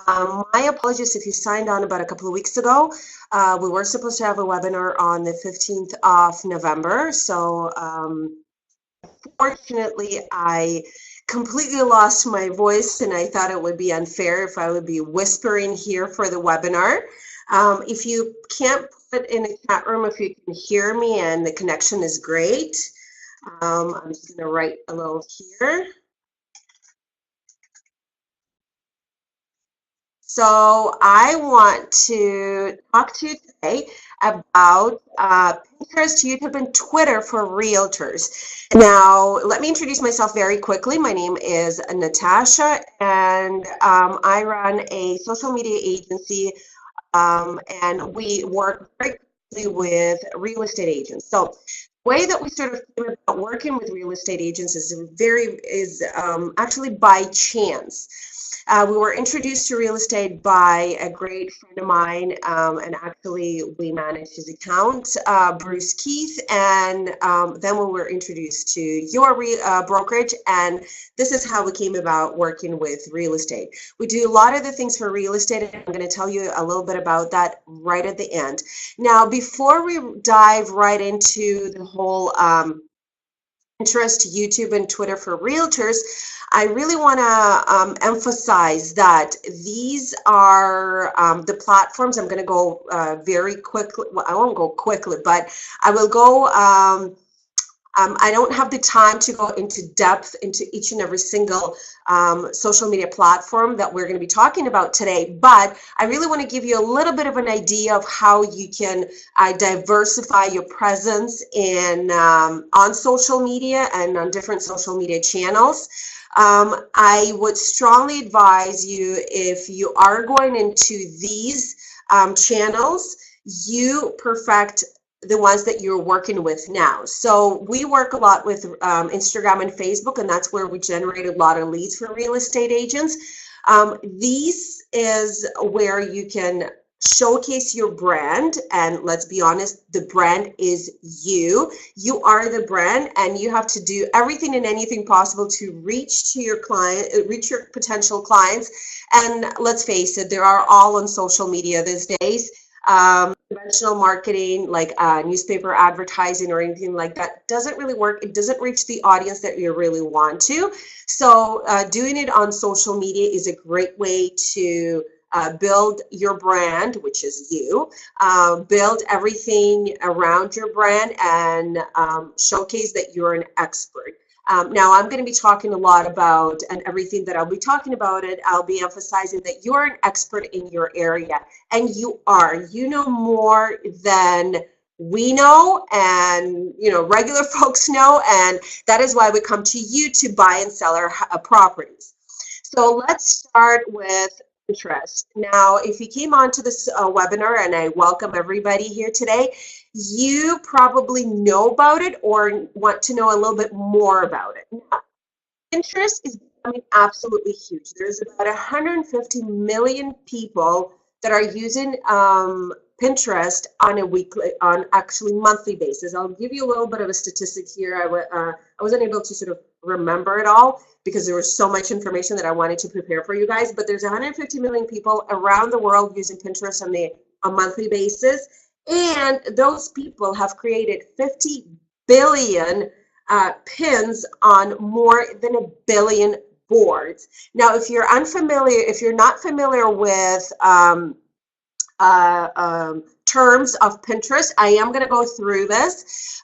My apologies if you signed on about a couple of weeks ago. We were supposed to have a webinar on the 15th of November. So fortunately, I completely lost my voice and I thought it would be unfair if I would be whispering here for the webinar. If you can't put in a chat room, if you can hear me and the connection is great, I'm just going to write a little here. So I want to talk to you today about Pinterest, YouTube, and Twitter for realtors. Now, let me introduce myself very quickly. My name is Natasha, and I run a social media agency, and we work very closely with real estate agents. So the way that we sort of came about working with real estate agents is actually by chance. We were introduced to real estate by a great friend of mine, and actually we managed his account, Bruce Keith, and then we were introduced to your brokerage, and this is how we came about working with real estate. We do a lot of the things for real estate, and I'm going to tell you a little bit about that right at the end. Now, before we dive right into the whole Pinterest, YouTube, and Twitter for realtors, I really want to emphasize that these are the platforms. I'm going to go very quickly. Well, I won't go quickly, but I will go. I don't have the time to go into depth into each and every single social media platform that we're going to be talking about today, but I really want to give you a little bit of an idea of how you can diversify your presence in on social media and on different social media channels. I would strongly advise you, if you are going into these channels, you perfect the ones that you're working with now. So we work a lot with Instagram and Facebook, and that's where we generate a lot of leads for real estate agents. These is where you can showcase your brand, and let's be honest, the brand is you. You are the brand, and you have to do everything and anything possible to reach to your client, reach your potential clients. And let's face it, they're all on social media these days. Conventional marketing like newspaper advertising or anything like that doesn't really work. It doesn't reach the audience that you really want to. So doing it on social media is a great way to build your brand, which is you, build everything around your brand, and showcase that you're an expert. Now, I'm going to be talking a lot about, and everything that I'll be talking about I'll be emphasizing that you're an expert in your area, and you are. You know more than we know, and regular folks know, and that is why we come to you to buy and sell our properties. So let's start with Pinterest. Now, if you came onto this webinar, and I welcome everybody here today, you probably know about it or want to know a little bit more about it. Now, Pinterest is becoming absolutely huge. There's about 150 million people that are using Pinterest on actually monthly basis. I'll give you a little bit of a statistic here. I wasn't able to sort of remember it all because there was so much information that I wanted to prepare for you guys, but there's 150 million people around the world using Pinterest on a monthly basis, and those people have created 50 billion pins on more than 1 billion boards. Now, if you're not familiar with terms of Pinterest, I am going to go through this.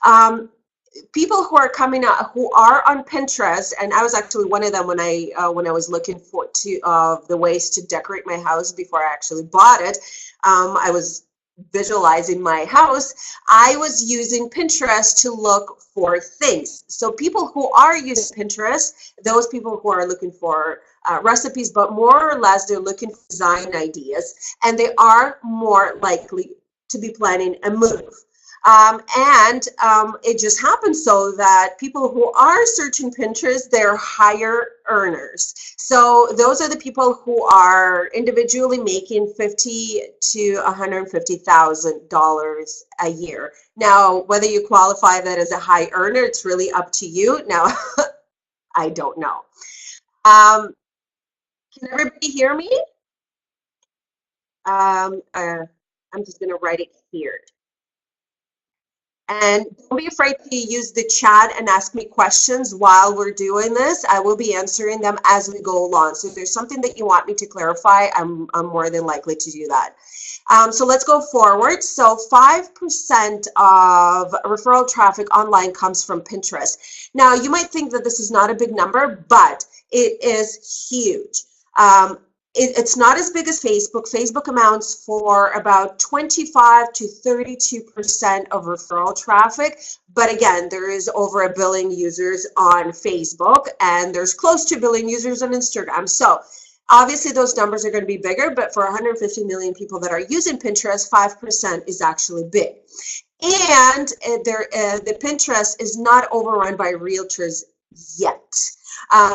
People who are coming out, who are on Pinterest, and I was actually one of them when I was looking for the ways to decorate my house before I actually bought it. I was visualizing my house. I was using Pinterest to look for things. So people who are using Pinterest, those people who are looking for recipes, but more or less they're looking for design ideas, and they are more likely to be planning a move. It just happens so that people who are searching Pinterest, they're higher earners. So those are the people who are individually making $50,000 to $150,000 a year. Now, whether you qualify that as a high earner, it's really up to you. Now, I don't know. Can everybody hear me? I'm just going to write it here. And don't be afraid to use the chat and ask me questions while we're doing this. I will be answering them as we go along. So if there's something that you want me to clarify, I'm more than likely to do that. So let's go forward. So 5% of referral traffic online comes from Pinterest. Now, you might think that this is not a big number, but it is huge. It's not as big as Facebook. Facebook amounts for about 25 to 32% of referral traffic. But again, there is over 1 billion users on Facebook, and there's close to 1 billion users on Instagram. So obviously those numbers are going to be bigger, but for 150 million people that are using Pinterest, 5% is actually big. And the Pinterest is not overrun by realtors yet.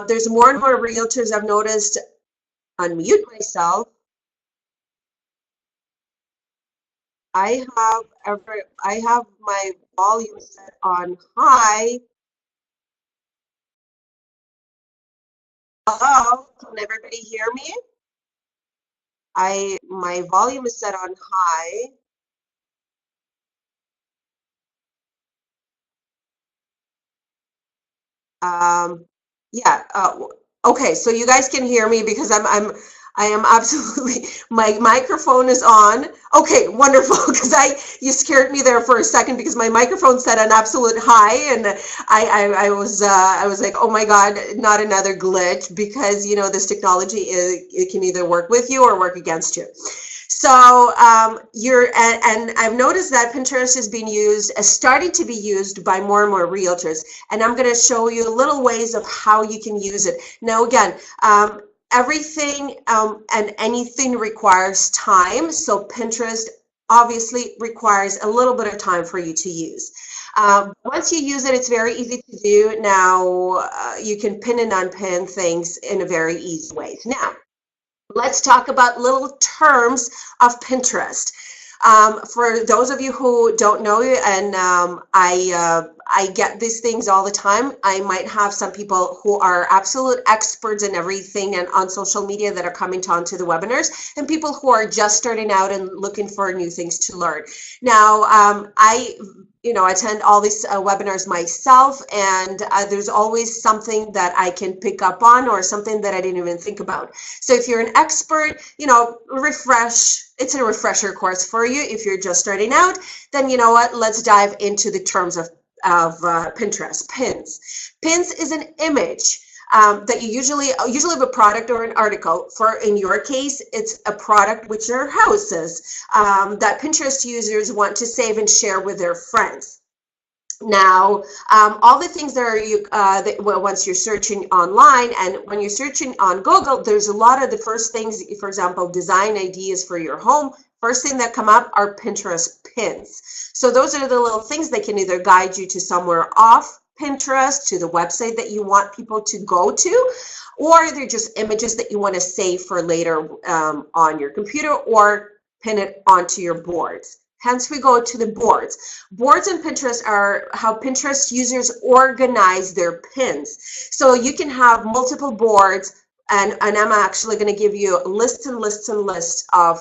There's more and more realtors I've noticed. Unmute myself. I have my volume set on high. Hello, can everybody hear me? My volume is set on high. Yeah. Okay, so you guys can hear me because I am absolutely, my microphone is on. Okay, wonderful, because you scared me there for a second because my microphone set on absolute high, and I was like, oh my God, not another glitch, because you know this technology it can either work with you or work against you. So and I've noticed that Pinterest is being used, starting to be used by more and more realtors, and I'm going to show you little ways of how you can use it. Now again, everything and anything requires time, so Pinterest obviously requires a little bit of time for you to use. Once you use it, it's very easy to do. Now you can pin and unpin things in a very easy way. Now, let's talk about little terms of Pinterest. For those of you who don't know, and I get these things all the time. I might have some people who are absolute experts in everything and on social media that are coming onto the webinars, and people who are just starting out and looking for new things to learn. Now, I attend all these webinars myself, and there's always something that I can pick up on or something that I didn't even think about. So if you're an expert, refresh. It's a refresher course for you. If you're just starting out, then you know what? Let's dive into the terms of Pinterest. Pins. Pins is an image that you usually have a product or an article. In your case, it's a product, which are houses, that Pinterest users want to save and share with their friends. Now, all the things that once you're searching online, and when you're searching on Google, there's a lot of the first things, for example, design ideas for your home. First thing that come up are Pinterest pins. So those are the little things that can either guide you to somewhere off Pinterest, to the website that you want people to go to, or they're just images that you want to save for later on your computer, or pin it onto your boards. Hence, we go to the boards. Boards and Pinterest are how Pinterest users organize their pins. So you can have multiple boards, and I'm actually going to give you lists and lists and lists of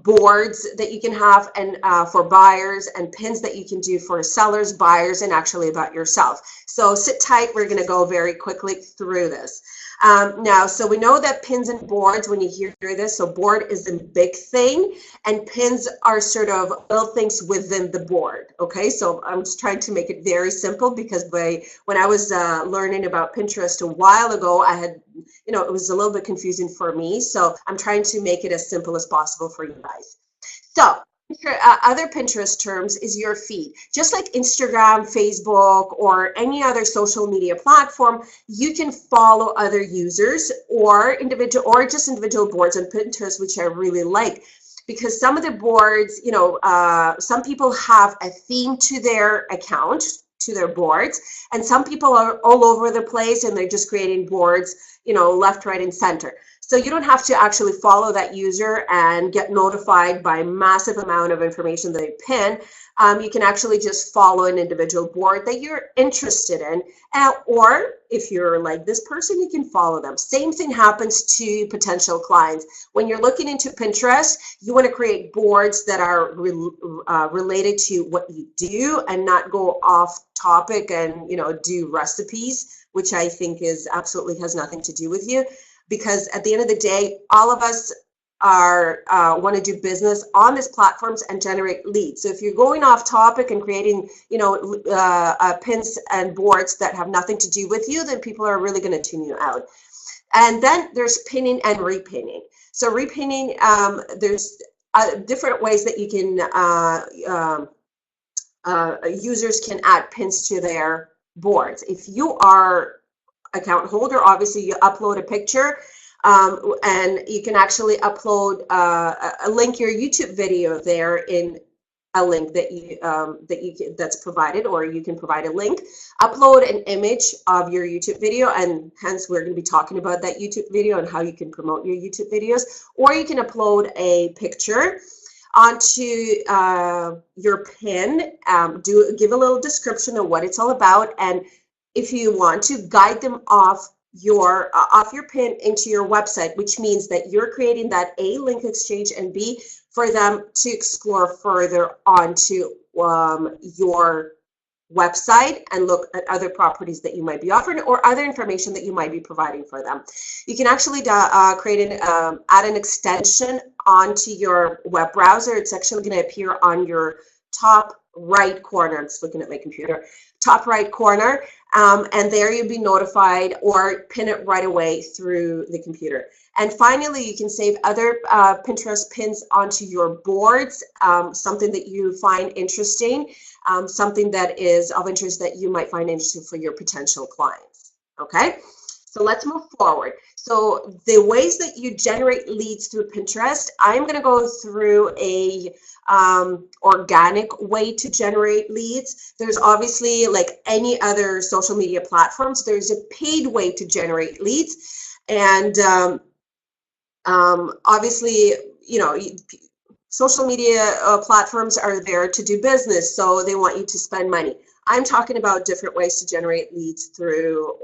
boards that you can have, and for buyers, and pins that you can do for sellers, buyers, and actually about yourself. So sit tight. We're going to go very quickly through this. Now, so we know that pins and boards, when you hear this, so board is a big thing, and pins are sort of little things within the board. Okay, so I'm just trying to make it very simple, because when I was learning about Pinterest a while ago, I had, it was a little bit confusing for me. So I'm trying to make it as simple as possible for you guys. So other Pinterest terms is your feed. Just like Instagram, Facebook, or any other social media platform, you can follow other users or just individual boards on Pinterest, which I really like, because some of the boards, some people have a theme to their account, to their boards, and some people are all over the place and they're just creating boards, left, right, and center. So you don't have to actually follow that user and get notified by a massive amount of information they pin. You can actually just follow an individual board that you're interested in, or if you're like this person, you can follow them. Same thing happens to potential clients. When you're looking into Pinterest, you want to create boards that are related to what you do and not go off topic and do recipes, which I think is absolutely has nothing to do with you, because at the end of the day, all of us are want to do business on these platforms and generate leads. So if you're going off topic and creating pins and boards that have nothing to do with you, then people are really going to tune you out. And then there's pinning and repinning. So repinning, there's different ways that you can users can add pins to their boards. If you are account holder, obviously you upload a picture, and you can actually upload a link your YouTube video there in a link that's provided, or you can provide a link. Upload an image of your YouTube video, and hence we're going to be talking about that YouTube video and how you can promote your YouTube videos. Or you can upload a picture onto your pin, give a little description of what it's all about, and if you want to, guide them off your pin into your website, which means that you're creating that A, link exchange, and B, for them to explore further onto your website and look at other properties that you might be offering or other information that you might be providing for them. You can actually add an extension onto your web browser. It's actually going to appear on your top right corner. I'm just looking at my computer. Top right corner, and there you'll be notified or pin it right away through the computer. And finally, you can save other Pinterest pins onto your boards, something that you find interesting, something that is of interest that you might find interesting for your potential clients. Okay, so let's move forward. So the ways that you generate leads through Pinterest, I'm going to go through a organic way to generate leads. There's obviously, like any other social media platforms, there's a paid way to generate leads, and obviously, social media platforms are there to do business, so they want you to spend money. I'm talking about different ways to generate leads through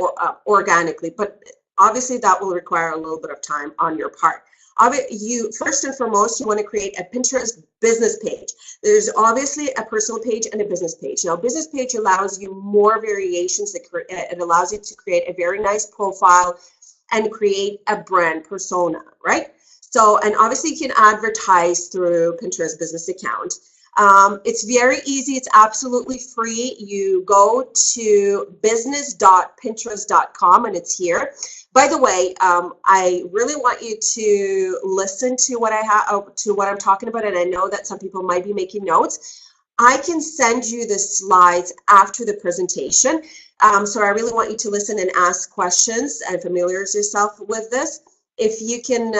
organically, but obviously that will require a little bit of time on your part. First and foremost, you want to create a Pinterest business page. There's obviously a personal page and a business page. Now, business page allows you more variations. It allows you to create a very nice profile and create a brand persona, right? So, and obviously you can advertise through Pinterest business account. It's very easy. It's absolutely free. You go to business.pinterest.com and it's here. By the way, I really want you to listen to what I'm talking about, and I know that some people might be making notes. I can send you the slides after the presentation, so I really want you to listen and ask questions and familiarize yourself with this. If you can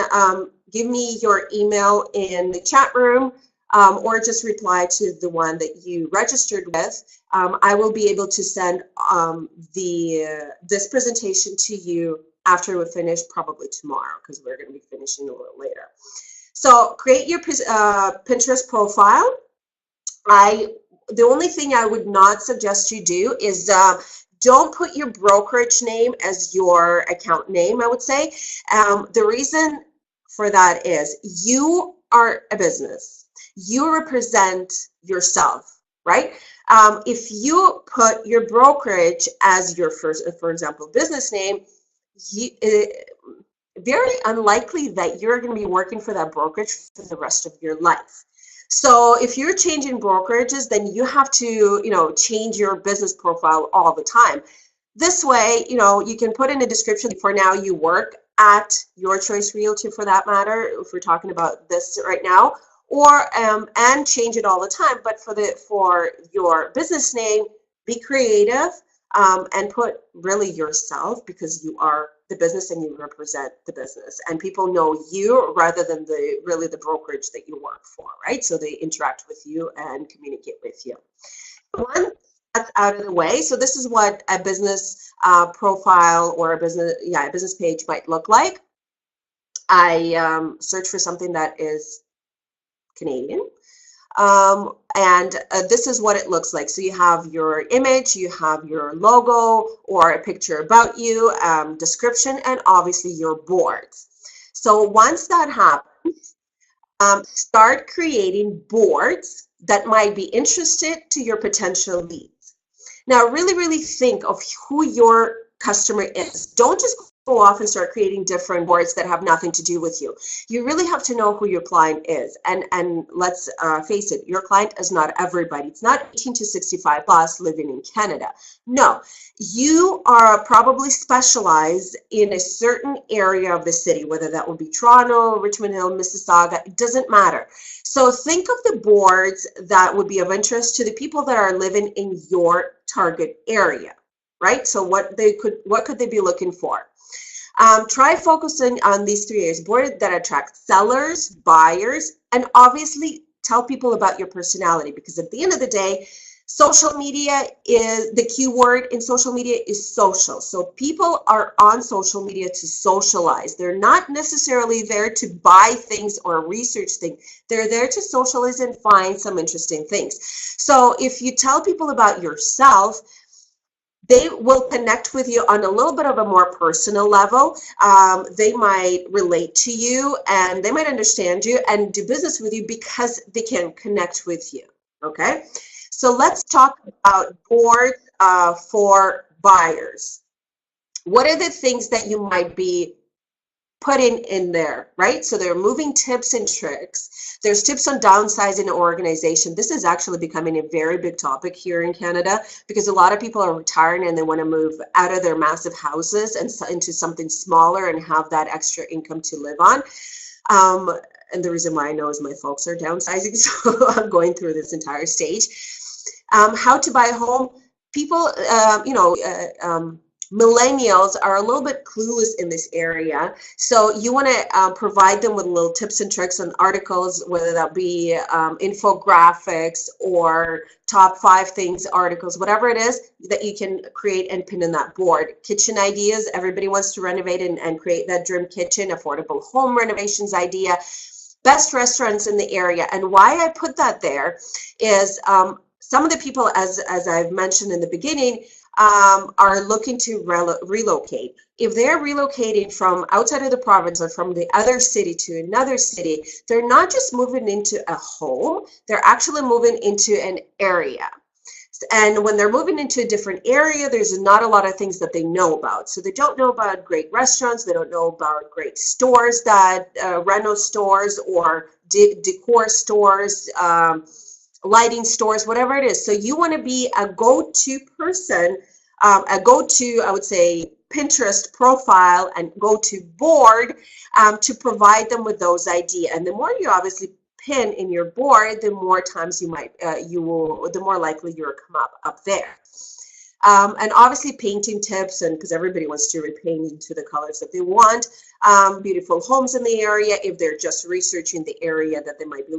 give me your email in the chat room, or just reply to the one that you registered with, I will be able to send this presentation to you after we finish, probably tomorrow, because we're going to be finishing a little later. So create your Pinterest profile. The only thing I would not suggest you do is don't put your brokerage name as your account name, I would say. The reason for that is you are a business. You represent yourself, right? If you put your brokerage as your for example, business name, very unlikely that you're going to be working for that brokerage for the rest of your life. So if you're changing brokerages, then you have to, change your business profile all the time. This way, you can put in a description. For now, you work at Your Choice Realty, for that matter, if we're talking about this right now, or and change it all the time. But for your business name, be creative and put really yourself, because you are the business and you represent the business, and people know you rather than the brokerage that you work for, right? So they interact with you and communicate with you. Once that's out of the way, so this is what a business profile or a business page might look like. I search for something that is Canadian. And this is what it looks like. So you have your image, you have your logo or a picture about you, description, and obviously your boards. So once that happens, start creating boards that might be interested to your potential leads. Now, really think of who your customer is. Don't just go off and start creating different boards that have nothing to do with you. You really have to know who your client is. And let's face it, your client is not everybody. It's not 18 to 65 plus living in Canada. No, you are probably specialized in a certain area of the city, whether that would be Toronto, Richmond Hill, Mississauga, it doesn't matter. So think of the boards that would be of interest to the people that are living in your target area, right? So what could they be looking for? Try focusing on these 3 areas: board that attract sellers, buyers, and obviously tell people about your personality, because at the end of the day, social media is the keyword in social media is social. So people are on social media to socialize. They're not necessarily there to buy things or research things. They're there to socialize and find some interesting things. So if you tell people about yourself, they will connect with you on a little bit of a more personal level. They might relate to you and they might understand you and do business with you because they can connect with you. Okay, so let's talk about boards for buyers. What are the things that you might be putting in there, right? So there are moving tips and tricks. There's tips on downsizing an organization. This is actually becoming a very big topic here in Canada because a lot of people are retiring and they want to move out of their massive houses and into something smaller and have that extra income to live on. And the reason why I know is my folks are downsizing, so I'm going through this entire stage. How to buy a home. People, millennials are a little bit clueless in this area, so you want to provide them with little tips and tricks on articles, whether that be infographics or top 5 things articles, whatever it is that you can create and pin in that board. Kitchen ideas. Everybody wants to renovate and create that dream kitchen. Affordable home renovations idea. Best restaurants in the area. And why I put that there is some of the people, as I've mentioned in the beginning, are looking to relocate. If they're relocating from outside of the province or from the other city to another city, they're not just moving into a home, they're actually moving into an area. And when they're moving into a different area, there's not a lot of things that they know about. So they don't know about great restaurants, they don't know about great stores, that reno stores or decor stores, lighting stores, whatever it is. So you want to be a go-to person, a go-to, I would say, Pinterest profile and go-to board to provide them with those ideas. And the more you obviously pin in your board, the more times the more likely you'll come up there. And obviously painting tips, and because everybody wants to repaint into the colors that they want. Beautiful homes in the area if they're just researching the area that they might be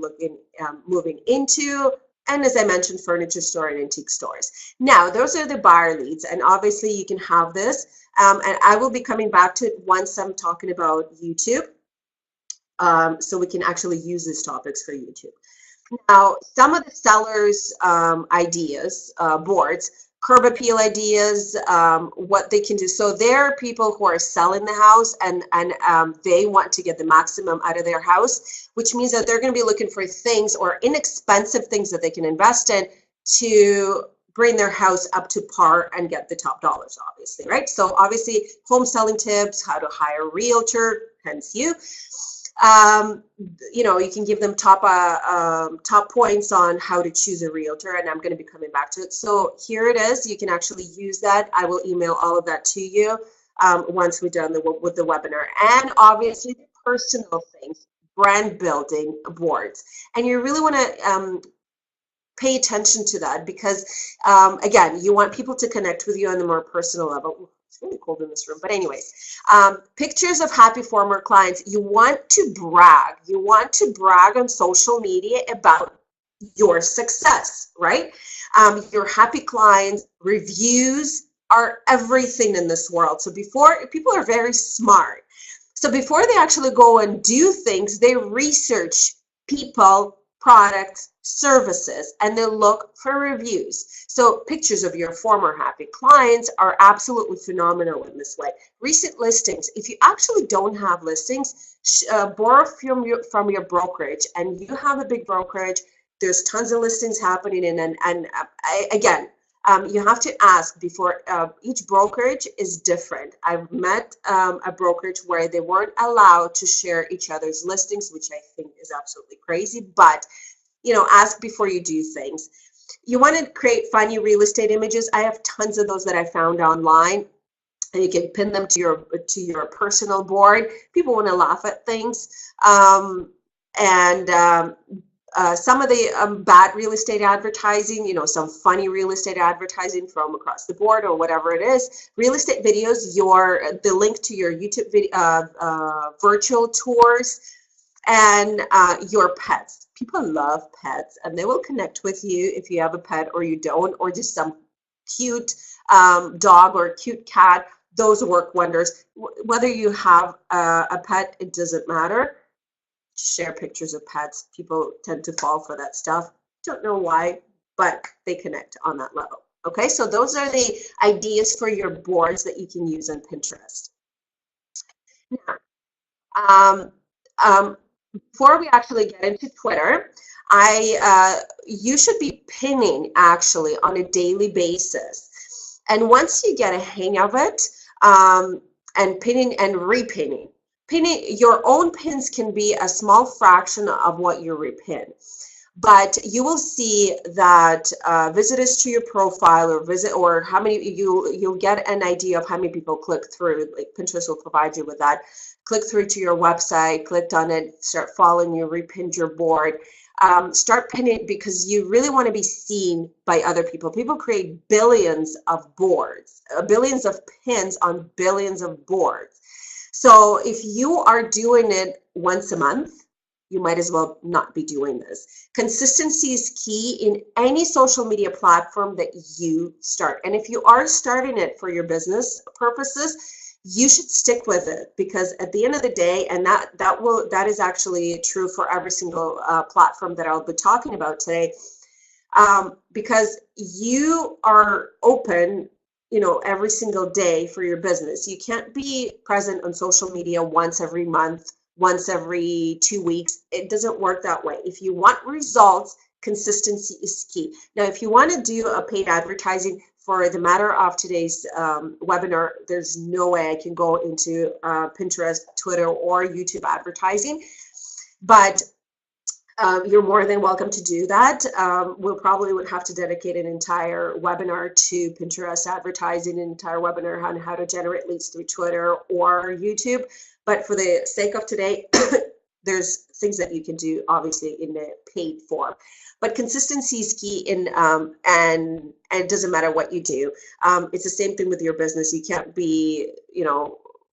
moving into. And as I mentioned, furniture store and antique stores. Now, those are the buyer leads, and obviously you can have this. And I will be coming back to it once I'm talking about YouTube, so we can actually use these topics for YouTube. Now, some of the sellers' ideas, boards, curb appeal ideas, what they can do. So there are people who are selling the house and they want to get the maximum out of their house, which means that they're going to be looking for things or inexpensive things that they can invest in to bring their house up to par and get the top dollars, obviously, right? So obviously, home selling tips, how to hire a realtor, hence you. You can give them top points on how to choose a realtor, and I'm going to be coming back to it. So here it is. You can actually use that. I will email all of that to you once we're done with the webinar. And obviously, the personal things, brand building boards. And you really want to pay attention to that because, again, you want people to connect with you on the more personal level. It's really cold in this room, but anyways, pictures of happy former clients. You want to brag. You want to brag on social media about your success, right? Your happy clients, reviews are everything in this world. So people are very smart. So before they actually go and do things, they research people products, services, and they look for reviews. So pictures of your former happy clients are absolutely phenomenal in this way. Recent listings, if you actually don't have listings, borrow from your brokerage, and you have a big brokerage, there's tons of listings happening, again, you have to ask before. Each brokerage is different. I've met a brokerage where they weren't allowed to share each other's listings, which I think is absolutely crazy, but ask before you do things. You want to create funny real estate images. I have tons of those that I found online, and you can pin them to your personal board. People want to laugh at things, some of the bad real estate advertising, some funny real estate advertising from across the board or whatever it is. Real estate videos, the link to your YouTube video, virtual tours, and your pets. People love pets, and they will connect with you if you have a pet or you don't, or just some cute dog or cute cat. Those work wonders. Whether you have a pet, it doesn't matter. Share pictures of pets. People tend to fall for that stuff. Don't know why, but they connect on that level. Okay, so those are the ideas for your boards that you can use on Pinterest. Now, before we actually get into Twitter, you should be pinning actually on a daily basis. And once you get a hang of it, and pinning and repinning, your own pins can be a small fraction of what you repin, but you will see that visitors to your profile or how many you'll get an idea of how many people click through. Like Pinterest will provide you with that. Click through to your website, clicked on it, start following you, repinned your board. Start pinning because you really want to be seen by other people. People create billions of boards, billions of pins on billions of boards. So if you are doing it once a month, you might as well not be doing this. Consistency is key in any social media platform that you start. And if you are starting it for your business purposes, you should stick with it, because at the end of the day, and that is actually true for every single platform that I'll be talking about today, because you are open every single day for your business. You can't be present on social media once every month, once every 2 weeks. It doesn't work that way. If you want results, consistency is key. Now, if you want to do a paid advertising, for the matter of today's webinar, there's no way I can go into Pinterest, Twitter, or YouTube advertising, but you're more than welcome to do that. We'll probably would have to dedicate an entire webinar to Pinterest advertising, an entire webinar on how to generate leads through Twitter or YouTube. But for the sake of today, there's things that you can do, obviously, in the paid form. But consistency is key, and it doesn't matter what you do. It's the same thing with your business. You can't be,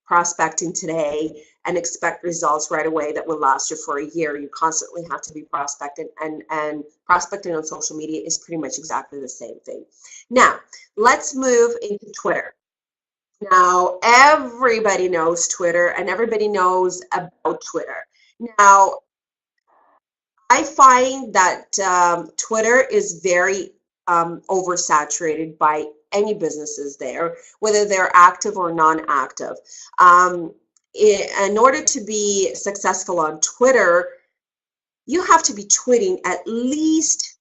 prospecting today and expect results right away that will last you for a year. You constantly have to be prospecting, and prospecting on social media is pretty much exactly the same thing. Now, let's move into Twitter. Now, everybody knows Twitter, and everybody knows about Twitter. Now, I find that Twitter is very oversaturated by any businesses there, whether they're active or non-active. In order to be successful on Twitter, you have to be tweeting at least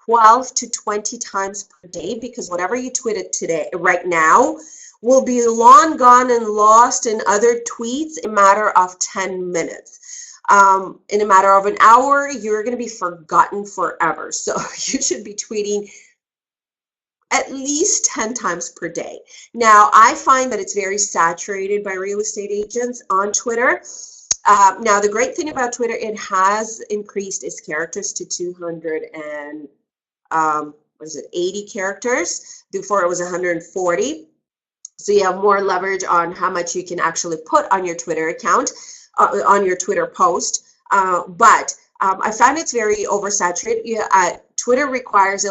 12 to 20 times per day, because whatever you tweeted today, right now, will be long gone and lost in other tweets in a matter of 10 minutes. In a matter of an hour, you're going to be forgotten forever. So you should be tweeting at least 10 times per day. Now, I find that it's very saturated by real estate agents on Twitter. Now, the great thing about Twitter, it has increased its characters to 280 characters. Before it was 140. So you have more leverage on how much you can actually put on your Twitter account, on your Twitter post. But I find it's very oversaturated. Twitter requires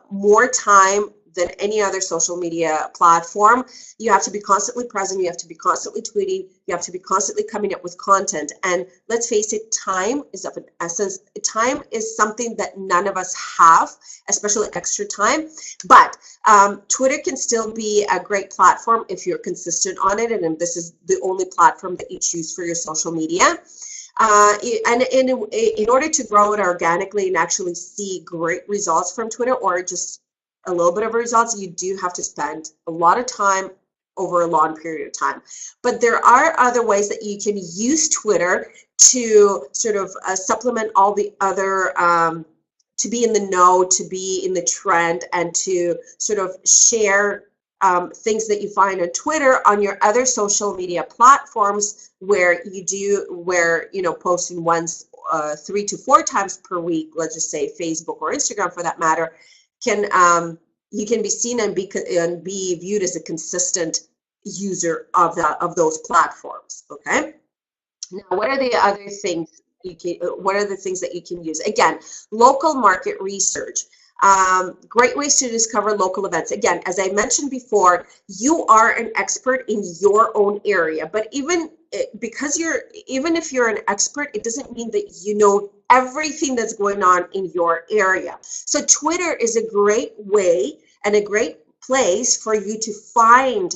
more time than any other social media platform. You have to be constantly present. You have to be constantly tweeting. You have to be constantly coming up with content. And let's face it, time is of an essence. Time is something that none of us have, especially extra time. But Twitter can still be a great platform if you're consistent on it, and this is the only platform that you choose for your social media. And in order to grow it organically and actually see great results from Twitter, or just a little bit of results, you do have to spend a lot of time over a long period of time. But there are other ways that you can use Twitter to sort of supplement all the other, to be in the know, to be in the trend, and to sort of share things that you find on Twitter on your other social media platforms, where you know, posting once 3 to 4 times per week, let's just say Facebook or Instagram for that matter, can you can be seen and be viewed as a consistent user of those platforms. Okay. Now, what are the other things what are the things that you can use? Again, local market research. Great ways to discover local events. Again, as I mentioned before, you are an expert in your own area, but even if you're an expert, it doesn't mean that you know everything that's going on in your area. So Twitter is a great way and a great place for you to find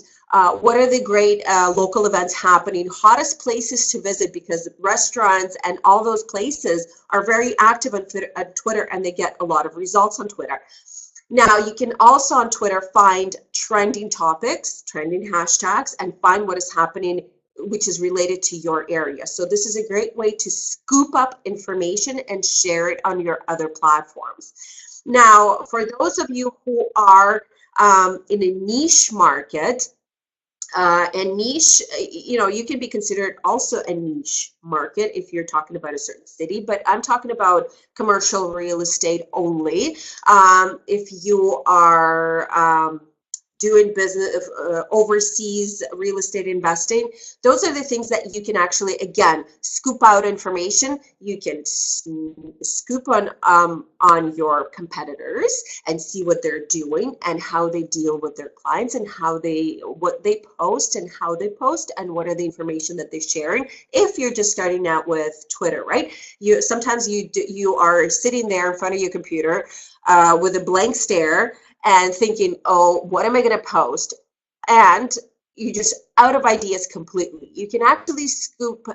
what are the great local events happening, hottest places to visit, because restaurants and all those places are very active on Twitter, and they get a lot of results on Twitter. Now, you can also on Twitter find trending topics, trending hashtags, and find what is happening which is related to your area. So this is a great way to scoop up information and share it on your other platforms. Now, for those of you who are in a niche market, and niche, you know, you can be considered also a niche market if you're talking about a certain city, but I'm talking about commercial real estate only. If you are doing business overseas real estate investing, those are the things that you can actually, again, scoop out information. You can scoop on your competitors and see what they're doing and how they deal with their clients, and what they post and how they post, and what are the information that they're sharing. If you're just starting out with Twitter, right? Sometimes you are sitting there in front of your computer with a blank stare and thinking, oh, what am I going to post? And you just out of ideas completely. You can actually scoop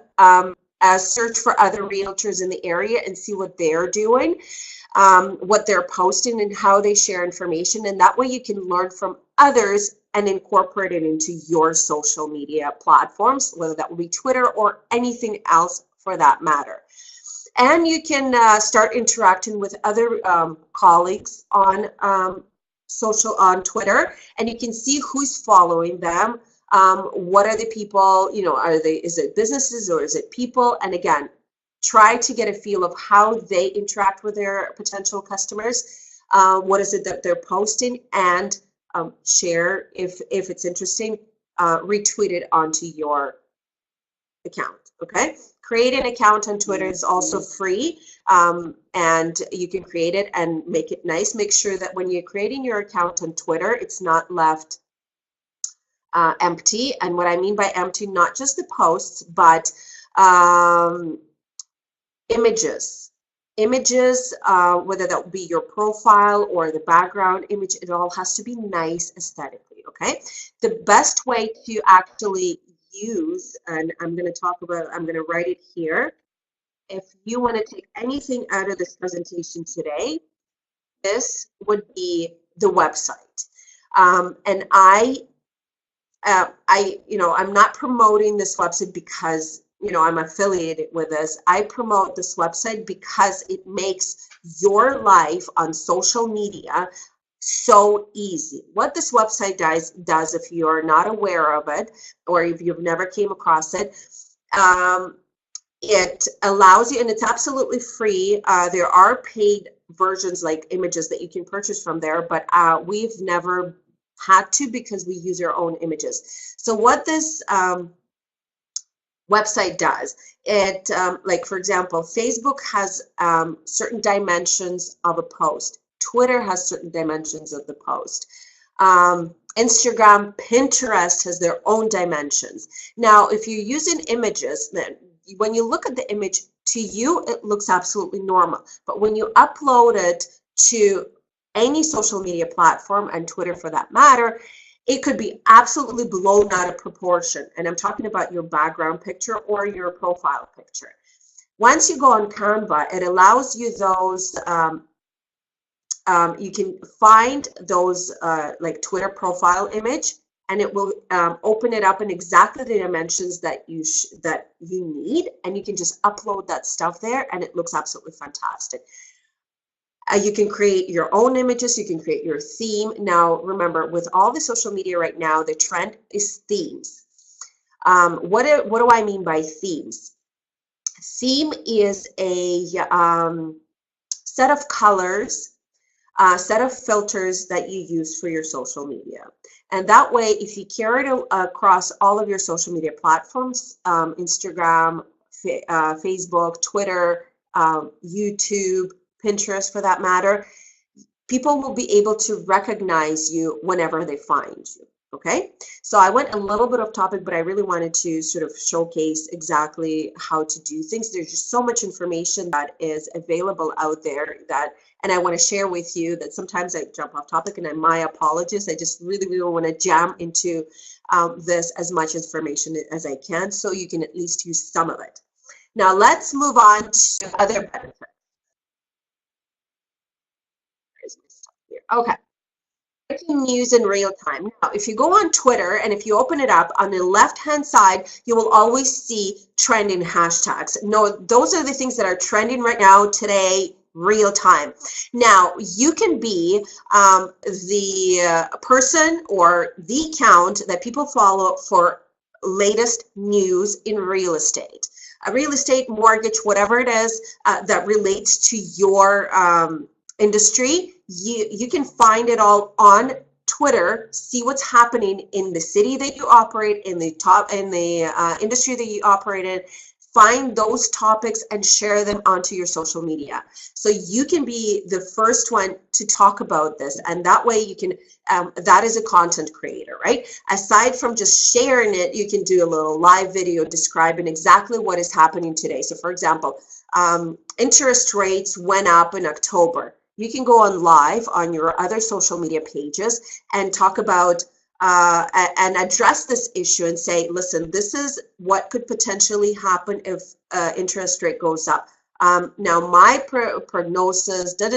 search for other realtors in the area and see what they're doing, what they're posting, and how they share information. And that way you can learn from others and incorporate it into your social media platforms, whether that will be Twitter or anything else for that matter. And you can start interacting with other colleagues on on Twitter, and you can see who's following them. What are the people, you know, is it businesses or is it people? And again, try to get a feel of how they interact with their potential customers. What is it that they're posting, and share if it's interesting, retweet it onto your account. Okay, create an account on Twitter is also free, and you can create it and make it nice. Make sure that when you're creating your account on Twitter, it's not left empty. And what I mean by empty, not just the posts, but images, whether that would be your profile or the background image, it all has to be nice aesthetically. Okay, the best way to actually use, and I'm going to write it here. If you want to take anything out of this presentation today, this would be the website. And I'm not promoting this website because, you know, I'm affiliated with this. I promote this website because it makes your life on social media so easy. What this website does, if you're not aware of it, or if you've never came across it, it allows you, and it's absolutely free. There are paid versions like images that you can purchase from there, but we've never had to because we use our own images. So what this website does, it like for example, Facebook has certain dimensions of a post. Twitter has certain dimensions of the post. Instagram, Pinterest has their own dimensions. Now, if you're using images, then when you look at the image, to you, it looks absolutely normal. But when you upload it to any social media platform, and Twitter for that matter, it could be absolutely blown out of proportion. And I'm talking about your background picture or your profile picture. Once you go on Canva, it allows you those, you can find those like Twitter profile image, and it will open it up in exactly the dimensions that you need, and you can just upload that stuff there, and it looks absolutely fantastic. You can create your own images, you can create your theme. Now, remember, with all the social media right now, the trend is themes. What do I mean by themes? Theme is a set of colors, set of filters that you use for your social media. And that way, if you carry it across all of your social media platforms, Instagram, Facebook, Twitter, YouTube, Pinterest for that matter, people will be able to recognize you whenever they find you. Okay, so I went a little bit off topic, but I really wanted to sort of showcase exactly how to do things. There's just so much information that is available out there that, and I want to share with you that sometimes I jump off topic, and my apologies. I just really want to jam into this as much information as I can, so you can at least use some of it. Now let's move on to other benefits. Okay. Breaking news in real time. Now, if you go on Twitter and if you open it up, on the left-hand side, you will always see trending hashtags. No, those are the things that are trending right now, today, real time. Now, you can be the person or the account that people follow for latest news in real estate. A real estate, mortgage, whatever it is that relates to your industry. You can find it all on Twitter, see what's happening in the city that you operate in, the industry that you operate in, find those topics and share them onto your social media. So you can be the first one to talk about this, and that way you can, that is a content creator, right? Aside from just sharing it, you can do a little live video describing exactly what is happening today. So for example, interest rates went up in October. You can go on live on your other social media pages and talk about and address this issue and say, listen, this is what could potentially happen if interest rate goes up. Now, my prognosis, that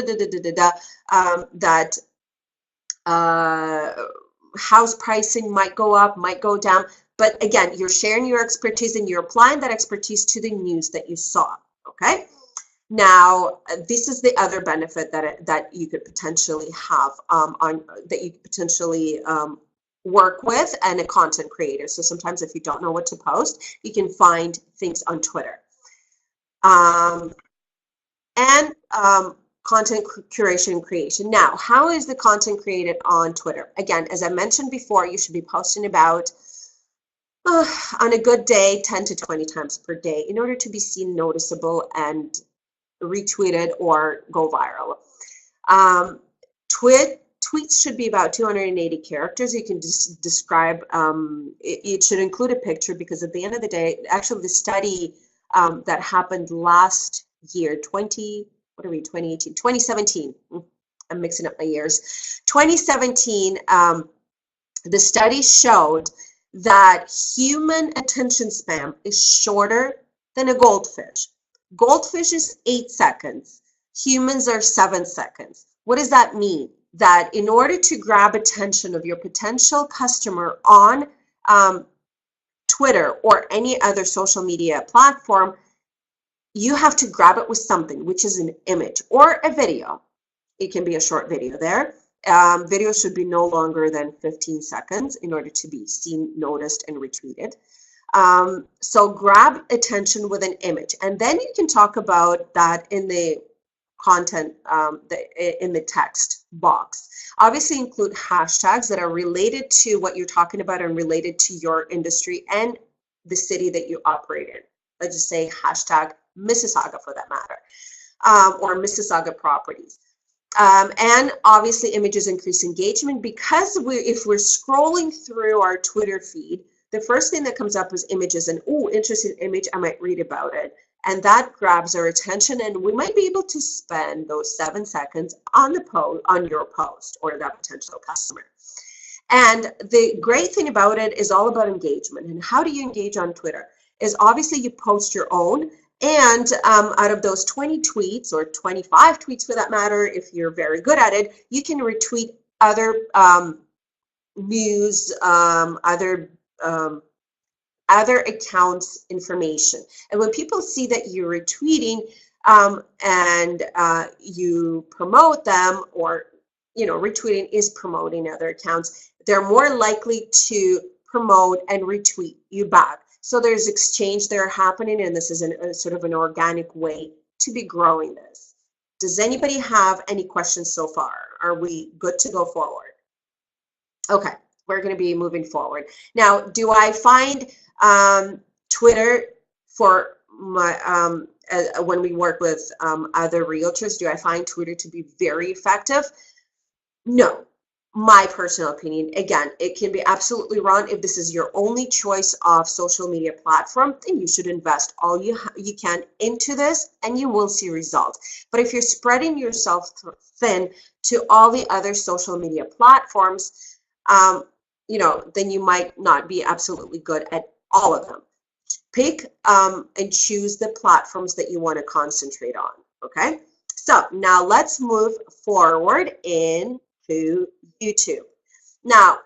house pricing might go up, might go down. But again, you're sharing your expertise and you're applying that expertise to the news that you saw, okay? Now, this is the other benefit that you could potentially have that you could potentially work with, and a content creator. So sometimes if you don't know what to post, you can find things on Twitter. And content curation and creation. Now, how is the content created on Twitter? Again, as I mentioned before, you should be posting about on a good day 10 to 20 times per day in order to be seen, noticeable, and retweeted or go viral. Tweets should be about 280 characters. You can describe, it should include a picture, because at the end of the day, actually the study that happened last year, 2017, I'm mixing up my years, 2017, the study showed that human attention span is shorter than a goldfish. Goldfish is 8 seconds. Humans are 7 seconds. What does that mean? That in order to grab attention of your potential customer on Twitter or any other social media platform, you have to grab it with something, which is an image or a video. It can be a short video there. Video should be no longer than 15 seconds in order to be seen, noticed, and retweeted. So grab attention with an image, and then you can talk about that in the content, in the text box. Obviously include hashtags that are related to what you're talking about and related to your industry and the city that you operate in. Let's just say hashtag Mississauga for that matter, or Mississauga properties. And obviously images increase engagement because if we're scrolling through our Twitter feed, the first thing that comes up is images and, oh, interesting image, I might read about it. And that grabs our attention, and we might be able to spend those 7 seconds on the post, on your post, or that potential customer. And the great thing about it is all about engagement. And how do you engage on Twitter? Is obviously you post your own, and out of those 20 tweets, or 25 tweets for that matter, if you're very good at it, you can retweet other news, other accounts information. And when people see that you're retweeting and you promote them, or retweeting is promoting other accounts, they're more likely to promote and retweet you back. So there's exchange there happening, and this is a sort of an organic way to be growing this. Does anybody have any questions so far? Are we good to go forward? Okay, we're going to be moving forward. Now, do I find Twitter for my when we work with other realtors, do I find Twitter to be very effective? No. My personal opinion, again, it can be absolutely wrong. If this is your only choice of social media platform, then you should invest all you can into this, and you will see results. But if you're spreading yourself thin to all the other social media platforms, then you might not be absolutely good at all of them. Pick and choose the platforms that you want to concentrate on, okay? So now let's move forward into YouTube. Now,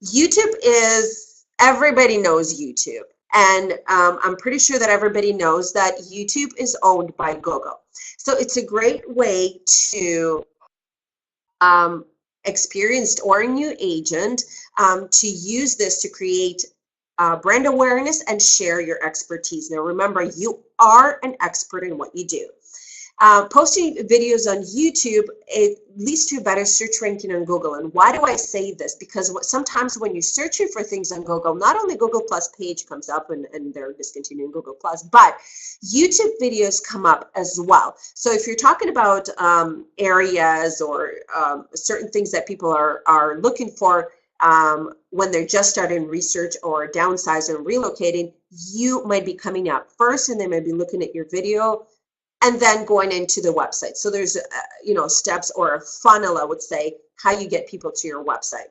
YouTube is, everybody knows YouTube. And I'm pretty sure that everybody knows that YouTube is owned by Google. So it's a great way to experienced or a new agent to use this to create brand awareness and share your expertise. Now remember, you are an expert in what you do. Posting videos on YouTube, it leads to a better search ranking on Google. And why do I say this? Because sometimes when you're searching for things on Google, not only Google Plus page comes up, and they're discontinuing Google Plus, but YouTube videos come up as well. So if you're talking about areas or certain things that people are looking for when they're just starting research or downsizing or relocating, you might be coming up first, and they may be looking at your video and then going into the website. So there's steps or a funnel, I would say, how you get people to your website.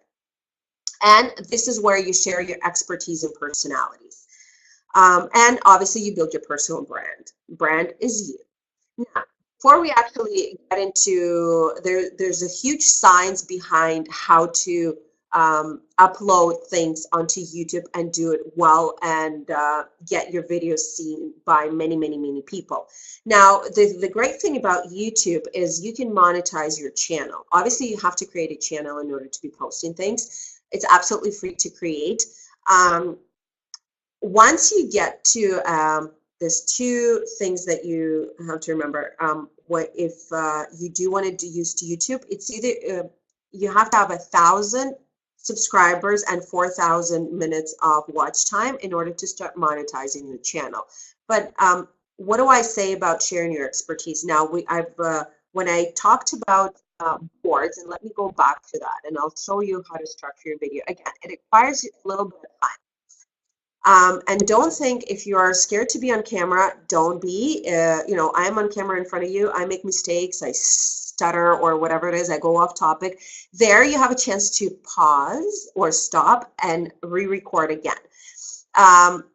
And this is where you share your expertise and personalities. And obviously you build your personal brand. Brand is you. Now, before we actually get into, there's a huge science behind how to upload things onto YouTube and do it well, and get your videos seen by many, many, many people. Now, the great thing about YouTube is you can monetize your channel. Obviously, you have to create a channel in order to be posting things. It's absolutely free to create. Once you get to, there's two things that you have to remember. If you do want to use YouTube, it's either you have to have 1,000 subscribers and 4,000 minutes of watch time in order to start monetizing your channel. But what do I say about sharing your expertise? Now, when I talked about boards, and let me go back to that, and I'll show you how to structure your video. Again, it requires a little bit of time. And don't think, if you are scared to be on camera, don't be. I'm on camera in front of you. I make mistakes. I stutter or whatever it is. I go off topic. There you have a chance to pause or stop and re-record again.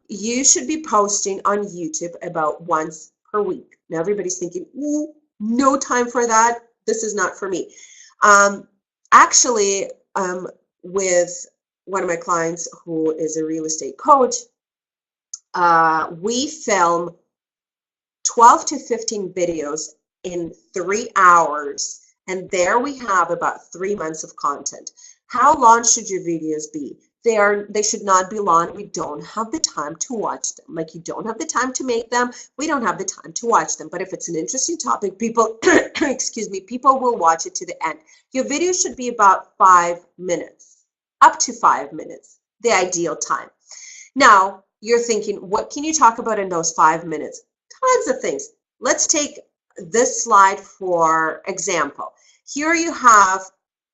You should be posting on YouTube about once per week. Now everybody's thinking, ooh, no time for that. This is not for me. Actually, with one of my clients who is a real estate coach, we film 12 to 15 videos in 3 hours, and there we have about 3 months of content. How long should your videos be? They should not be long. We don't have the time to watch them. Like, you don't have the time to make them. We don't have the time to watch them. But if it's an interesting topic, people, excuse me, people will watch it to the end. Your video should be about 5 minutes, up to 5 minutes, the ideal time. Now, you're thinking, what can you talk about in those 5 minutes? Tons of things. Let's take this slide for example. Here you have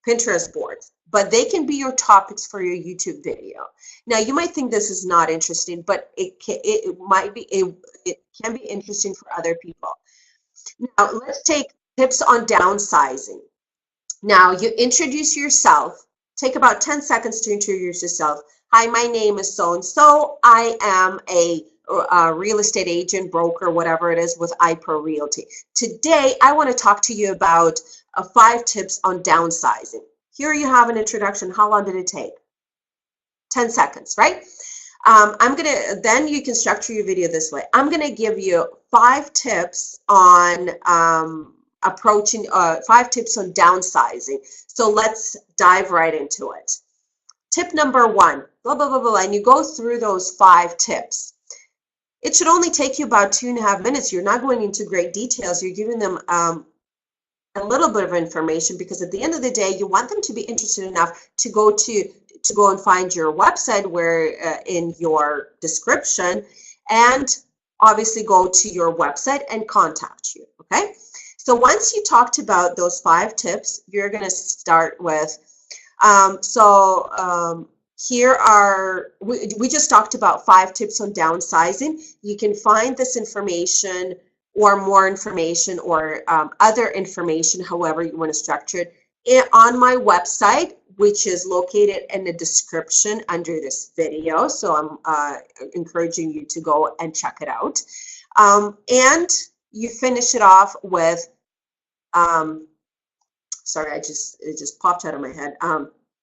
Pinterest boards, but they can be your topics for your YouTube video. Now, you might think this is not interesting, but it can be interesting for other people. Now, let's take tips on downsizing. Now, you introduce yourself. Take about 10 seconds to introduce yourself. Hi, my name is so-and-so. I am a real estate agent, broker, whatever it is with iPro Realty. Today, I want to talk to you about 5 tips on downsizing. Here you have an introduction. How long did it take? 10 seconds, right? Then you can structure your video this way. I'm gonna give you 5 tips on approaching, 5 tips on downsizing. So let's dive right into it. Tip number 1, blah, blah, blah, blah, and you go through those 5 tips. It should only take you about 2.5 minutes. You're not going into great details. You're giving them a little bit of information, because at the end of the day, you want them to be interested enough to go and find your website where in your description, and obviously go to your website and contact you. Okay, so once you talked about those 5 tips, you're going to start with here are, we just talked about 5 tips on downsizing. You can find this information or more information or other information, however you want to structure it, on my website, which is located in the description under this video. So I'm encouraging you to go and check it out. And you finish it off with, sorry, it just popped out of my head.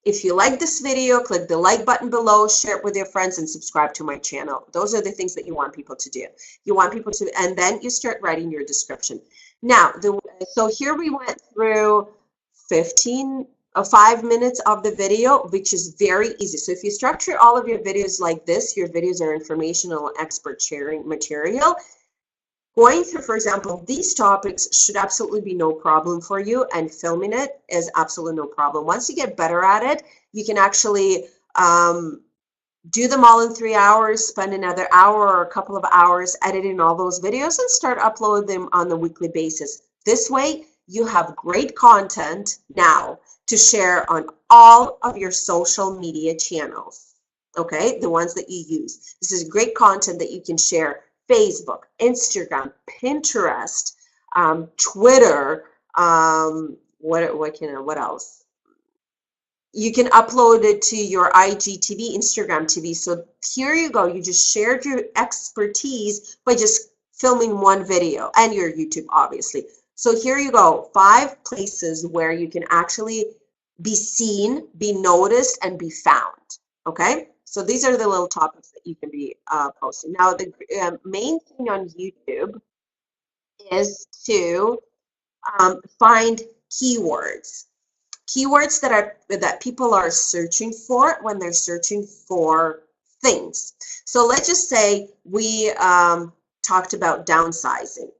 If you like this video, click the like button below, share it with your friends, and subscribe to my channel. Those are the things that you want people to do. You want people to, and then you start writing your description. Now, so here we went through 5 minutes of the video, which is very easy. So if you structure all of your videos like this, your videos are informational and expert sharing material. Going through, for example, these topics should absolutely be no problem for you, and filming it is absolutely no problem. Once you get better at it, you can actually do them all in 3 hours, spend another hour or a couple of hours editing all those videos, and start uploading them on a weekly basis. This way, you have great content now to share on all of your social media channels, okay? The ones that you use. This is great content that you can share Facebook, Instagram, Pinterest, Twitter, what else? You can upload it to your IGTV, Instagram TV. So here you go. You just shared your expertise by just filming one video, and your YouTube, obviously. So here you go. 5 places where you can actually be seen, be noticed, and be found. Okay? So these are the little topics that you can be posting. Now, the main thing on YouTube is to find keywords. Keywords that people are searching for when they're searching for things. So let's just say we talked about downsizing.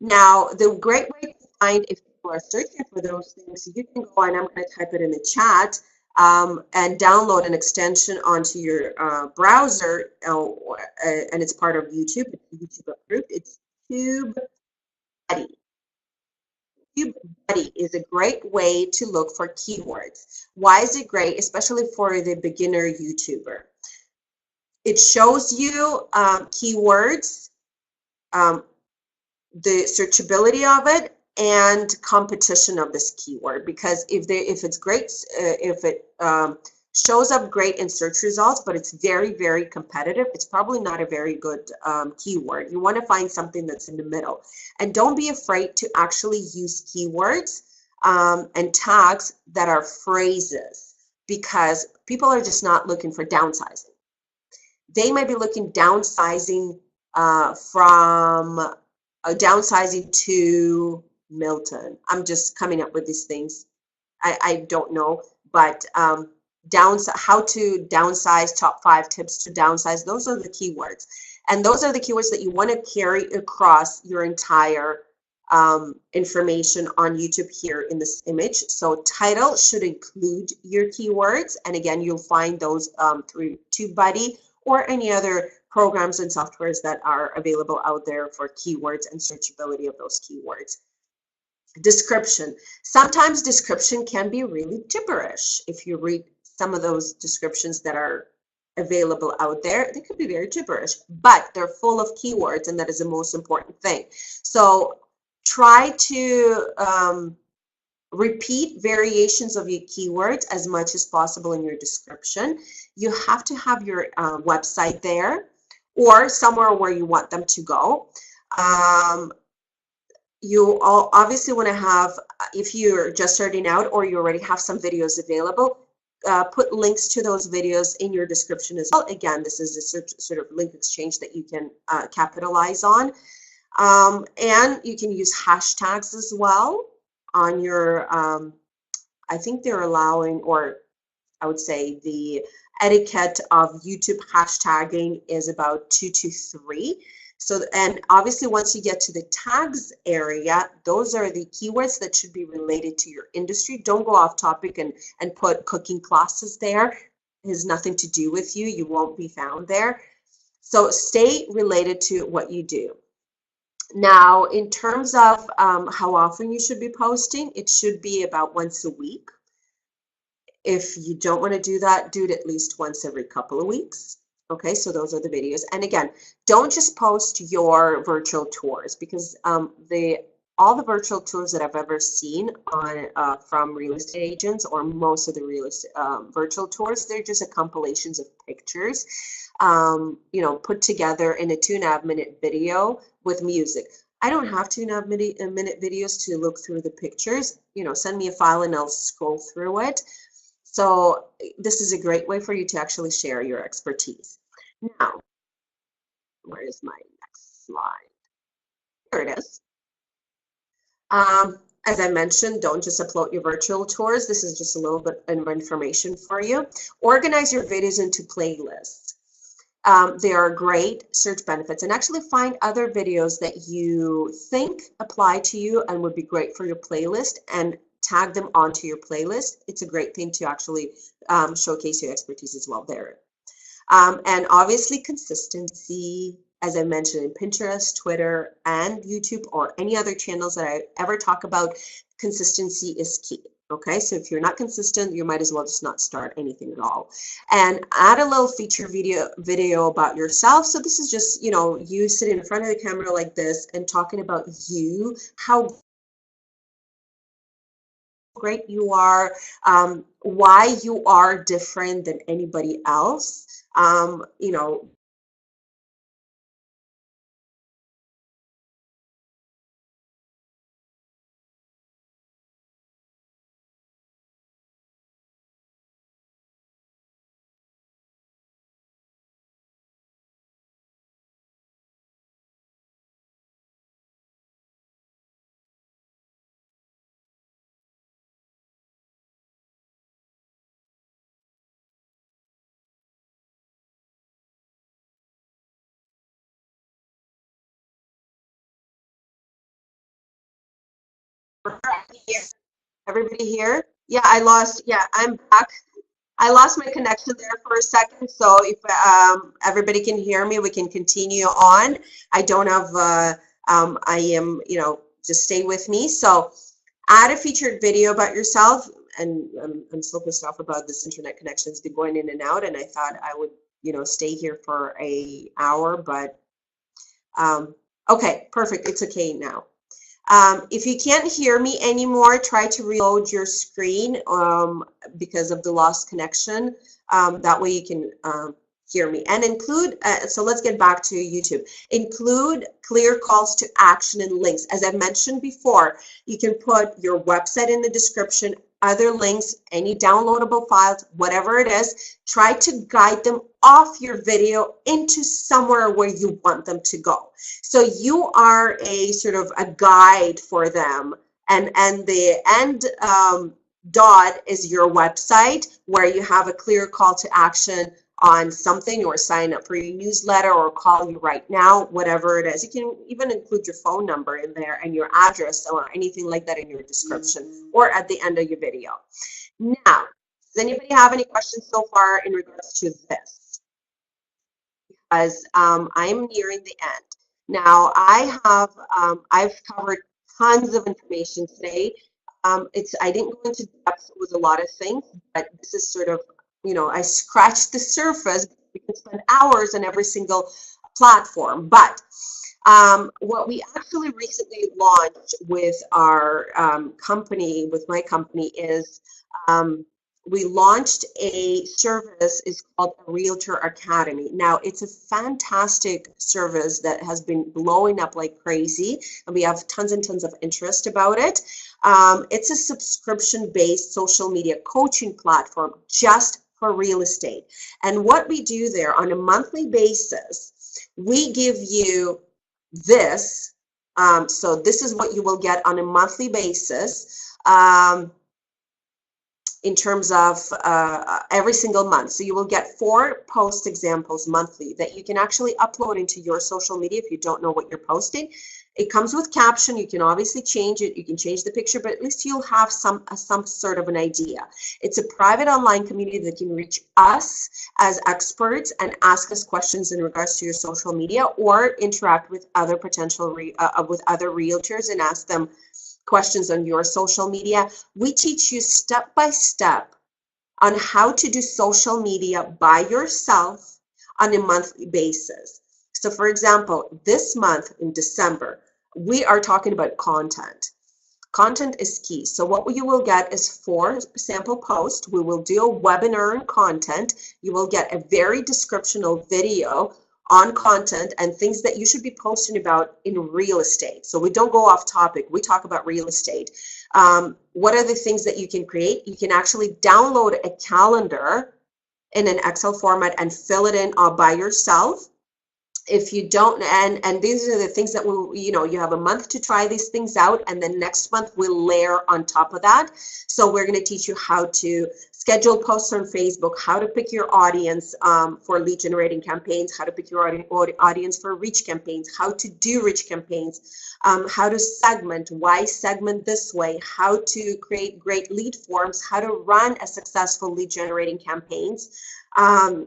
Now, the great way to find if people are searching for those things, you can go, and I'm going to type it in the chat, and download an extension onto your browser, and it's part of YouTube. It's YouTube approved. It's TubeBuddy. TubeBuddy is a great way to look for keywords. Why is it great? Especially for the beginner YouTuber. It shows you keywords, the searchability of it, and competition of this keyword, because if it's great, if it shows up great in search results, but it's very, very competitive, it's probably not a very good keyword. You want to find something that's in the middle, and don't be afraid to actually use keywords and tags that are phrases, because people are just not looking for downsizing. They might be looking downsizing from downsizing to Milton. I'm just coming up with these things. I don't know, but how to downsize, top 5 tips to downsize, those are the keywords. And those are the keywords that you want to carry across your entire information on YouTube here in this image. So title should include your keywords. And again, you'll find those through TubeBuddy or any other programs and softwares that are available out there for keywords and searchability of those keywords. Description. Sometimes description can be really gibberish. If you read some of those descriptions that are available out there, they could be very gibberish, but they're full of keywords, and that is the most important thing. So try to repeat variations of your keywords as much as possible in your description. You have to have your website there or somewhere where you want them to go. You all obviously want to have, if you're just starting out or you already have some videos available, put links to those videos in your description as well. Again, this is a sort of link exchange that you can capitalize on. And you can use hashtags as well on your, I think they're allowing, or I would say the etiquette of YouTube hashtagging is about 2 to 3. So, and obviously once you get to the tags area, those are the keywords that should be related to your industry. Don't go off topic and put cooking classes there. It has nothing to do with you. You won't be found there. So stay related to what you do. Now, in terms of how often you should be posting, it should be about once a week. If you don't want to do that, do it at least once every couple of weeks. Okay, so those are the videos. And again, don't just post your virtual tours, because all the virtual tours that I've ever seen on from real estate agents, or most of the real estate virtual tours, they're just a compilations of pictures, you know, put together in a 2.5-minute video with music. I don't have 2.5-minute videos to look through the pictures. You know, send me a file and I'll scroll through it. So this is a great way for you to actually share your expertise. Now, where is my next slide? Here it is. As I mentioned, don't just upload your virtual tours. This is just a little bit of information for you. Organize your videos into playlists. There are great search benefits, and actually find other videos that you think apply to you and would be great for your playlist and tag them onto your playlist. It's a great thing to actually showcase your expertise as well there. And obviously consistency, as I mentioned, in Pinterest, Twitter, and YouTube, or any other channels that I ever talk about, consistency is key. Okay, so if you're not consistent, you might as well just not start anything at all. And add a little feature video about yourself. So this is just, you know, you sitting in front of the camera like this and talking about you, how great you are, why you are different than anybody else. You know, everybody here? Yeah, I lost. Yeah, I'm back. I lost my connection there for a second. So if everybody can hear me, we can continue on. I don't have, I am, you know, just stay with me. So add a featured video about yourself. And I'm so pissed off about this internet connection. It's been going in and out, and I thought I would, you know, stay here for an hour, but okay, perfect. It's okay now. If you can't hear me anymore, try to reload your screen because of the lost connection. That way you can hear me. And include, so let's get back to YouTube. Include clear calls to action and links. As I mentioned before, you can put your website in the description, other links, any downloadable files, whatever it is. Try to guide them off your video into somewhere where you want them to go. So you are a sort of a guide for them, and the end dot is your website, where you have a clear call to action on something, or sign up for your newsletter, or call you right now, whatever it is. You can even include your phone number in there and your address or anything like that in your description or at the end of your video. Now, does anybody have any questions so far in regards to this? Because I'm nearing the end. Now, I've covered tons of information today. I didn't go into depth with a lot of things, but this is sort of, I scratched the surface. We can spend hours on every single platform, but what we actually recently launched with our company, with my company, is we launched a service. It's called a Realtor Academy. Now, it's a fantastic service that has been blowing up like crazy, and we have tons and tons of interest about it. It's a subscription-based social media coaching platform just for real estate. And what we do there on a monthly basis, we give you this. So this is what you will get on a monthly basis. In terms of every single month. So you will get 4 post examples monthly that you can actually upload into your social media if you don't know what you're posting. It comes with caption. You can obviously change it. You can change the picture, but at least you'll have some sort of an idea. It's a private online community that can reach us as experts and ask us questions in regards to your social media, or interact with other potential with other realtors and ask them questions on your social media. We teach you step by step on how to do social media by yourself on a monthly basis. So for example, this month in December, we are talking about content. Content is key. So what you will get is 4 sample posts. We will do a webinar on content. You will get a very descriptional video on content and things that you should be posting about in real estate. So we don't go off topic. We talk about real estate. What are the things that you can create? You can actually download a calendar in an Excel format and fill it in by yourself. If you don't, and these are the things that will, you have a month to try these things out, and then next month we'll layer on top of that. So we're going to teach you how to schedule posts on Facebook, how to pick your audience for lead generating campaigns, how to pick your audience for reach campaigns, how to do reach campaigns, how to segment, why segment this way, how to create great lead forms, how to run a successful lead generating campaigns, how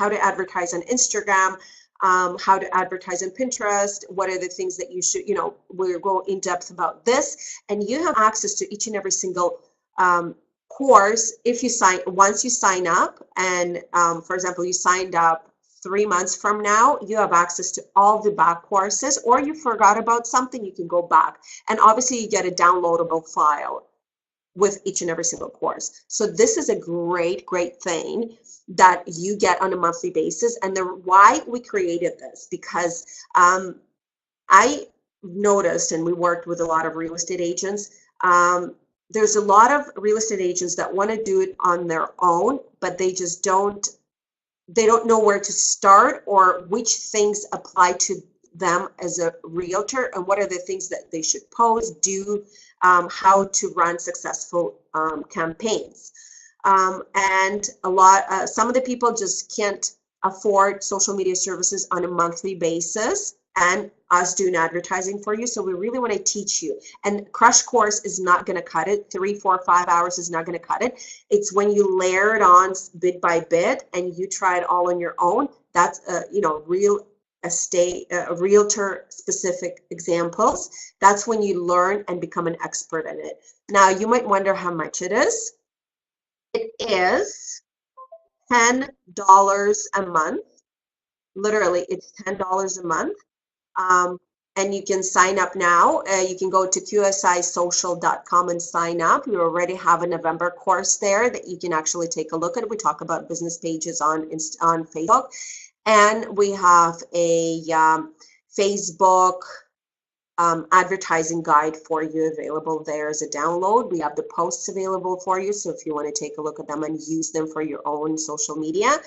to advertise on Instagram, how to advertise on Pinterest, what are the things that you should, we'll go in depth about this, and you have access to each and every single course if you once you sign up. And for example, you signed up 3 months from now, you have access to all the back courses, or you forgot about something, you can go back, and obviously you get a downloadable file with each and every single course. So this is a great thing that you get on a monthly basis. And why we created this, because I noticed, and we worked with a lot of real estate agents, there's a lot of real estate agents that want to do it on their own, but they just don't know where to start or which things apply to them as a realtor, and what are the things that they should post, do, how to run successful campaigns. And some of the people just can't afford social media services on a monthly basis, and us doing advertising for you. So we really want to teach you. And crash course is not going to cut it. 3, 4, 5 hours is not going to cut it. It's when you layer it on bit by bit and you try it all on your own. That's real estate, realtor specific examples. That's when you learn and become an expert in it. Now you might wonder how much it is. It is $10 a month. Literally, it's $10 a month. And you can sign up now. You can go to qsisocial.com and sign up. We already have a November course there that you can actually take a look at. We talk about business pages on Facebook. And we have a Facebook advertising guide for you available there as a download. We have the posts available for you. So if you want to take a look at them and use them for your own social media,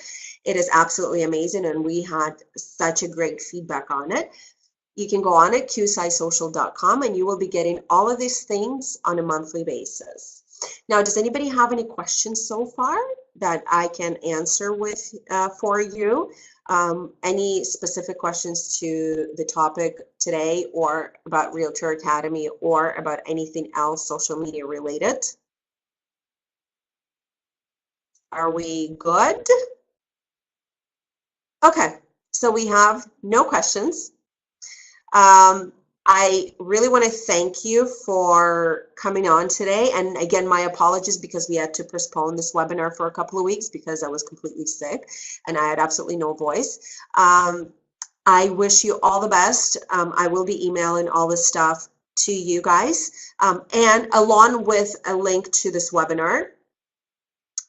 it is absolutely amazing. And we had such a great feedback on it. You can go on at qsisocial.com and you will be getting all of these things on a monthly basis. Now, does anybody have any questions so far that I can answer for you? Any specific questions to the topic today, or about Realtor Academy, or about anything else social media related? Are we good? Okay, so we have no questions. I really want to thank you for coming on today. And again, my apologies because we had to postpone this webinar for a couple of weeks because I was completely sick and I had absolutely no voice. I wish you all the best. I will be emailing all this stuff to you guys, and along with a link to this webinar.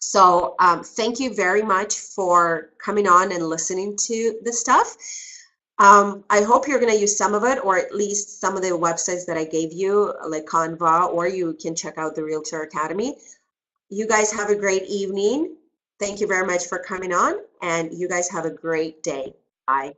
So thank you very much for coming on and listening to this stuff. I hope you're going to use some of it, or at least some of the websites that I gave you, like Canva, or you can check out the Realtor Academy. You guys have a great evening. Thank you very much for coming on, and you guys have a great day. Bye.